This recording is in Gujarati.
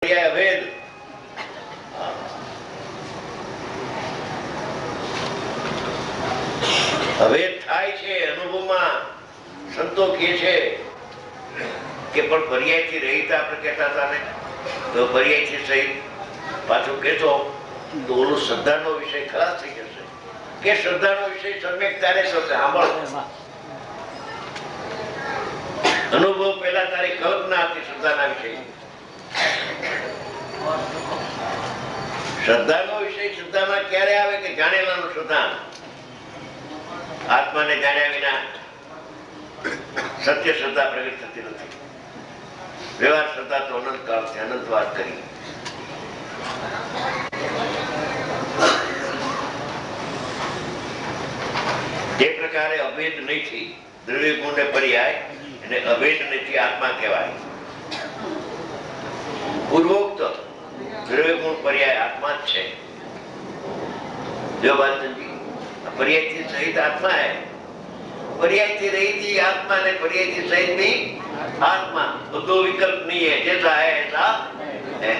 અભેદ અભેદ થાય છે અનુભવમાં. સંતો કહે છે કે પણ પર્યાયથી રહિત આપણે કહેતા હતા ને, તો પર્યાયથી સહિત પાછું કહેતો તો ઓલો શ્રદ્ધાનો વિષય ખલાસ થઈ જશે. કે શ્રદ્ધાનો વિષય સમ્યક ત્યારે થશે. સાંભળો, અનુભવ પહેલા તારી કલ્પના હતી શ્રદ્ધાના વિષય. શ્રદ્ધાનો વિષય શ્રદ્ધામાં ક્યારે આવે કે જાણેલાનું શ્રદ્ધા. આત્માને જાણ્યા વિના સત્ય શ્રદ્ધા પ્રગટ થતી નથી. વ્યવહાર શ્રદ્ધા તો અનંત કાળથી અનંતવાર કરી. જે પ્રકારે અભેદ નથી દ્રવ્ય ગુણને પર્યાય અને અભેદ નથી આત્મા કહેવાય. પૂર્વોક્ત દ્રવ્ય ગુણ પર્યાય આત્મા જ છે. જો બાલચંદજી पर्यायથી સહિત આત્મા है, पर्यायથી रहित आत्मा ने पर्यायથી सहित भी आत्मा. दो विकल्प नहीं है, जैसा है ऐसा है.